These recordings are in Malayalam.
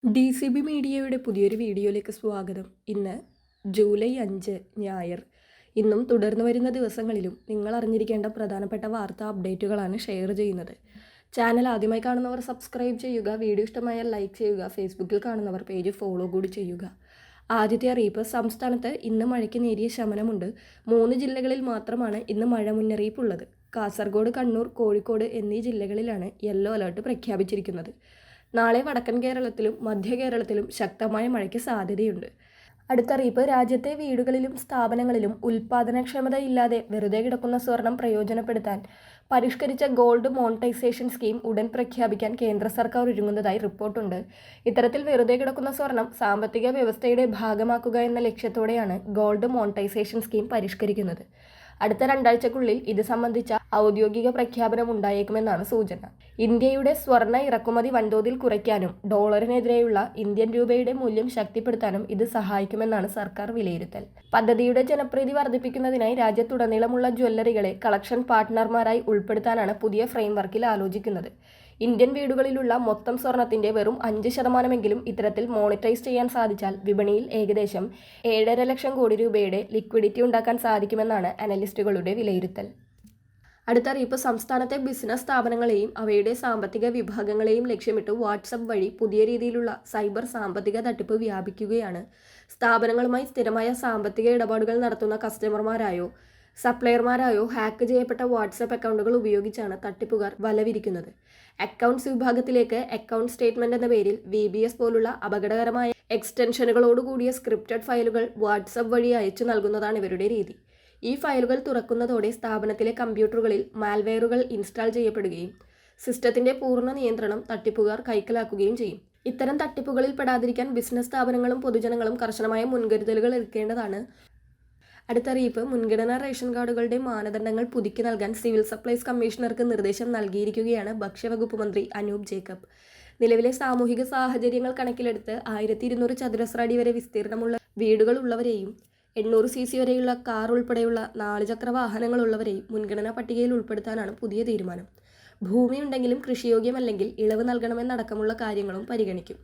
DCB മീഡിയയുടെ പുതിയൊരു വീഡിയോയിലേക്ക് സ്വാഗതം. ഇന്ന് ജൂലൈ 5 ഞായർ. ഇന്നും തുടർന്ന് വരുന്ന ദിവസങ്ങളിലും നിങ്ങൾ അറിഞ്ഞിരിക്കേണ്ട പ്രധാനപ്പെട്ട വാർത്താ അപ്ഡേറ്റുകളാണ് ഷെയർ ചെയ്യുന്നത്. ചാനൽ ആദ്യമായി കാണുന്നവർ സബ്സ്ക്രൈബ് ചെയ്യുക, വീഡിയോ ഇഷ്ടമായാൽ ലൈക്ക് ചെയ്യുക, ഫേസ്ബുക്കിൽ കാണുന്നവർ പേജ് ഫോളോ കൂടി ചെയ്യുക. ആദ്യത്തെ അറിയിപ്പ്, സംസ്ഥാനത്ത് ഇന്ന് മഴയ്ക്ക് നേരിയ ശമനമുണ്ട്. 3 ജില്ലകളിൽ മാത്രമാണ് ഇന്ന് മഴ മുന്നറിയിപ്പുള്ളത്. കാസർഗോഡ്, കണ്ണൂർ, കോഴിക്കോട് എന്നീ ജില്ലകളിലാണ് യെല്ലോ അലർട്ട് പ്രഖ്യാപിച്ചിരിക്കുന്നത്. നാളെ വടക്കൻ കേരളത്തിലും മധ്യ കേരളത്തിലും ശക്തമായ മഴയ്ക്ക് സാധ്യതയുണ്ട്. അടുത്തറിയിപ്പ്, രാജ്യത്തെ വീടുകളിലും സ്ഥാപനങ്ങളിലും ഉൽപ്പാദനക്ഷമതയില്ലാതെ വെറുതെ കിടക്കുന്ന സ്വർണം പ്രയോജനപ്പെടുത്താൻ പരിഷ്കരിച്ച ഗോൾഡ് മോണിറ്റൈസേഷൻ സ്കീം ഉടൻ പ്രഖ്യാപിക്കാൻ കേന്ദ്ര സർക്കാർ ഒരുങ്ങുന്നതായി റിപ്പോർട്ടുണ്ട്. ഇത്തരത്തിൽ വെറുതെ കിടക്കുന്ന സ്വർണം സാമ്പത്തിക വ്യവസ്ഥയുടെ ഭാഗമാക്കുക എന്ന ലക്ഷ്യത്തോടെയാണ് ഗോൾഡ് മോണിറ്റൈസേഷൻ സ്കീം പരിഷ്കരിക്കുന്നത്. അടുത്ത 2 ആഴ്ചക്കുള്ളിൽ ഇത് സംബന്ധിച്ച ഔദ്യോഗിക പ്രഖ്യാപനം ഉണ്ടായേക്കുമെന്നാണ് സൂചന. ഇന്ത്യയുടെ സ്വർണ്ണ ഇറക്കുമതി വൻതോതിൽ കുറയ്ക്കാനും ഡോളറിനെതിരെയുള്ള ഇന്ത്യൻ രൂപയുടെ മൂല്യം ശക്തിപ്പെടുത്താനും ഇത് സഹായിക്കുമെന്നാണ് സർക്കാർ വിലയിരുത്തൽ. പദ്ധതിയുടെ ജനപ്രീതി വർദ്ധിപ്പിക്കുന്നതിനായി രാജ്യത്തുടനീളമുള്ള ജ്വല്ലറികളെ കളക്ഷൻ പാർട്ട്ണർമാരായി ഉൾപ്പെടുത്താനാണ് പുതിയ ഫ്രെയിംവർക്കിൽ ആലോചിക്കുന്നത്. ഇന്ത്യൻ വീടുകളിലുള്ള മൊത്തം സ്വർണത്തിന്റെ വെറും 5% ഇത്തരത്തിൽ മോണിറ്റൈസ് ചെയ്യാൻ സാധിച്ചാൽ വിപണിയിൽ ഏകദേശം 7.5 ലക്ഷം കോടി രൂപയുടെ ലിക്വിഡിറ്റി ഉണ്ടാക്കാൻ സാധിക്കുമെന്നാണ് അനലിസ്റ്റുകളുടെ വിലയിരുത്തൽ. അടുത്തറിയിപ്പ്, സംസ്ഥാനത്തെ ബിസിനസ് സ്ഥാപനങ്ങളെയും അവയുടെ സാമ്പത്തിക വിഭാഗങ്ങളെയും ലക്ഷ്യമിട്ട് വാട്സപ്പ് വഴി പുതിയ രീതിയിലുള്ള സൈബർ സാമ്പത്തിക തട്ടിപ്പ് വ്യാപിക്കുകയാണ്. സ്ഥാപനങ്ങളുമായി സ്ഥിരമായ സാമ്പത്തിക ഇടപാടുകൾ നടത്തുന്ന കസ്റ്റമർമാരായോ സപ്ലയർമാരായോ ഹാക്ക് ചെയ്യപ്പെട്ട വാട്സപ്പ് അക്കൗണ്ടുകൾ ഉപയോഗിച്ചാണ് തട്ടിപ്പുകാർ വലവിരിക്കുന്നത്. അക്കൗണ്ട്സ് വിഭാഗത്തിലേക്ക് അക്കൗണ്ട് സ്റ്റേറ്റ്മെന്റ് എന്ന പേരിൽ VBS പോലുള്ള അപകടകരമായ എക്സ്റ്റൻഷനുകളോടുകൂടിയ സ്ക്രിപ്റ്റഡ് ഫയലുകൾ വാട്സപ്പ് വഴി അയച്ചു നൽകുന്നതാണ് ഇവരുടെ രീതി. ഈ ഫയലുകൾ തുറക്കുന്നതോടെ സ്ഥാപനത്തിലെ കമ്പ്യൂട്ടറുകളിൽ മാൽവെയറുകൾ ഇൻസ്റ്റാൾ ചെയ്യപ്പെടുകയും സിസ്റ്റത്തിന്റെ പൂർണ്ണ നിയന്ത്രണം തട്ടിപ്പുകാർ കൈക്കലാക്കുകയും ചെയ്യും. ഇത്തരം തട്ടിപ്പുകളിൽ പെടാതിരിക്കാൻ ബിസിനസ് സ്ഥാപനങ്ങളും പൊതുജനങ്ങളും കർശനമായ മുൻകരുതലുകൾ എടുക്കേണ്ടതാണ്. അടുത്തറിയിപ്പ്, മുൻഗണനാ റേഷൻ കാർഡുകളുടെ മാനദണ്ഡങ്ങൾ പുതുക്കി നൽകാൻ സിവിൽ സപ്ലൈസ് കമ്മീഷണർക്ക് നിർദ്ദേശം നൽകിയിരിക്കുകയാണ് ഭക്ഷ്യവകുപ്പ് മന്ത്രി അനൂപ് ജേക്കബ്. നിലവിലെ സാമൂഹിക സാഹചര്യങ്ങൾ കണക്കിലെടുത്ത് 1200 ചതുരശ്ര അടി വരെ വിസ്തീർണമുള്ള വീടുകൾ ഉള്ളവരെയും 800 cc വരെയുള്ള കാർ ഉൾപ്പെടെയുള്ള 4 ചക്ര വാഹനങ്ങളുള്ളവരെയും മുൻഗണനാ പട്ടികയിൽ ഉൾപ്പെടുത്താനാണ് പുതിയ തീരുമാനം. ഭൂമിയുണ്ടെങ്കിലും കൃഷിയോഗ്യമല്ലെങ്കിൽ ഇളവ് നൽകണമെന്നടക്കമുള്ള കാര്യങ്ങളും പരിഗണിക്കും.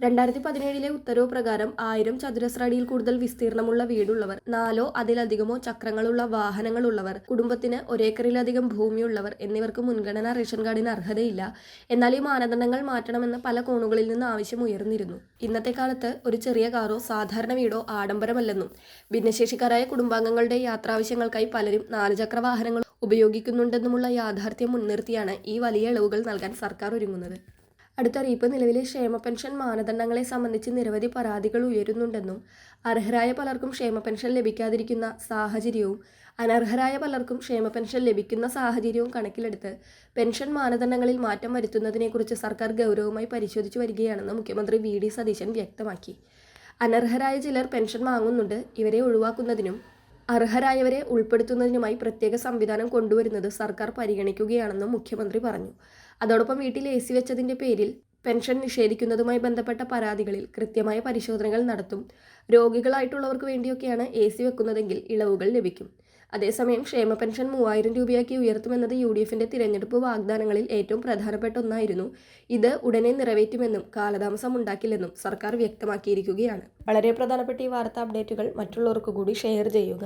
2017 ഉത്തരവ് പ്രകാരം 1000 ചതുരശ്ര അടിയിൽ കൂടുതൽ വിസ്തീർണമുള്ള വീടുള്ളവർ, 4 അതിലധികമോ ചക്രങ്ങളുള്ള വാഹനങ്ങളുള്ളവർ, കുടുംബത്തിന് 1 ഏക്കറിലധികം ഭൂമിയുള്ളവർ എന്നിവർക്ക് മുൻഗണനാ റേഷൻ കാർഡിന് അർഹതയില്ല. എന്നാൽ ഈ മാനദണ്ഡങ്ങൾ മാറ്റണമെന്ന് പല കോണുകളിൽ നിന്ന് ആവശ്യം ഉയർന്നിരുന്നു. ഇന്നത്തെ കാലത്ത് ഒരു ചെറിയ കാറോ സാധാരണ വീടോ ആഡംബരമല്ലെന്നും ഭിന്നശേഷിക്കാരായ കുടുംബാംഗങ്ങളുടെ യാത്രാവശ്യങ്ങൾക്കായി പലരും 4 ചക്ര വാഹനങ്ങൾ ഉപയോഗിക്കുന്നുണ്ടെന്നുമുള്ള യാഥാർത്ഥ്യം മുൻനിർത്തിയാണ് ഈ വലിയ ഇളവുകൾ നൽകാൻ സർക്കാർ ഒരുങ്ങുന്നത്. അടുത്തറിയിപ്പ്, നിലവിലെ ക്ഷേമ പെൻഷൻ മാനദണ്ഡങ്ങളെ സംബന്ധിച്ച് നിരവധി പരാതികൾ ഉയരുന്നുണ്ടെന്നും അർഹരായ പലർക്കും ക്ഷേമ പെൻഷൻ ലഭിക്കാതിരിക്കുന്ന സാഹചര്യവും അനർഹരായ പലർക്കും ക്ഷേമ പെൻഷൻ ലഭിക്കുന്ന സാഹചര്യവും കണക്കിലെടുത്ത് പെൻഷൻ മാനദണ്ഡങ്ങളിൽ മാറ്റം വരുത്തുന്നതിനെക്കുറിച്ച് സർക്കാർ ഗൗരവമായി പരിശോധിച്ചു വരികയാണെന്ന് മുഖ്യമന്ത്രി VD സതീശൻ വ്യക്തമാക്കി. അനർഹരായ ചിലർ പെൻഷൻ വാങ്ങുന്നുണ്ട്. ഇവരെ ഒഴിവാക്കുന്നതിനും അർഹരായവരെ ഉൾപ്പെടുത്തുന്നതിനുമായി പ്രത്യേക സംവിധാനം കൊണ്ടുവരുന്നത് സർക്കാർ പരിഗണിക്കുകയാണെന്നും മുഖ്യമന്ത്രി പറഞ്ഞു. അതോടൊപ്പം വീട്ടിൽ AC വെച്ചതിൻ്റെ പേരിൽ പെൻഷൻ നിഷേധിക്കുന്നതുമായി ബന്ധപ്പെട്ട പരാതികളിൽ കൃത്യമായ പരിശോധനകൾ നടത്തും. രോഗികളായിട്ടുള്ളവർക്ക് വേണ്ടിയൊക്കെയാണ് AC വെക്കുന്നതെങ്കിൽ ഇളവുകൾ ലഭിക്കും. അതേസമയം ക്ഷേമ പെൻഷൻ 3000 രൂപയാക്കി ഉയർത്തുമെന്നത് UDFന്റെ തിരഞ്ഞെടുപ്പ് വാഗ്ദാനങ്ങളിൽ ഏറ്റവും പ്രധാനപ്പെട്ട ഒന്നായിരുന്നു. ഇത് ഉടനെ നിറവേറ്റുമെന്നും കാലതാമസം ഉണ്ടാക്കില്ലെന്നും സർക്കാർ വ്യക്തമാക്കിയിരിക്കുകയാണ്. വളരെ പ്രധാനപ്പെട്ട ഈ വാർത്താ അപ്ഡേറ്റുകൾ മറ്റുള്ളവർക്ക് കൂടി ഷെയർ ചെയ്യുക.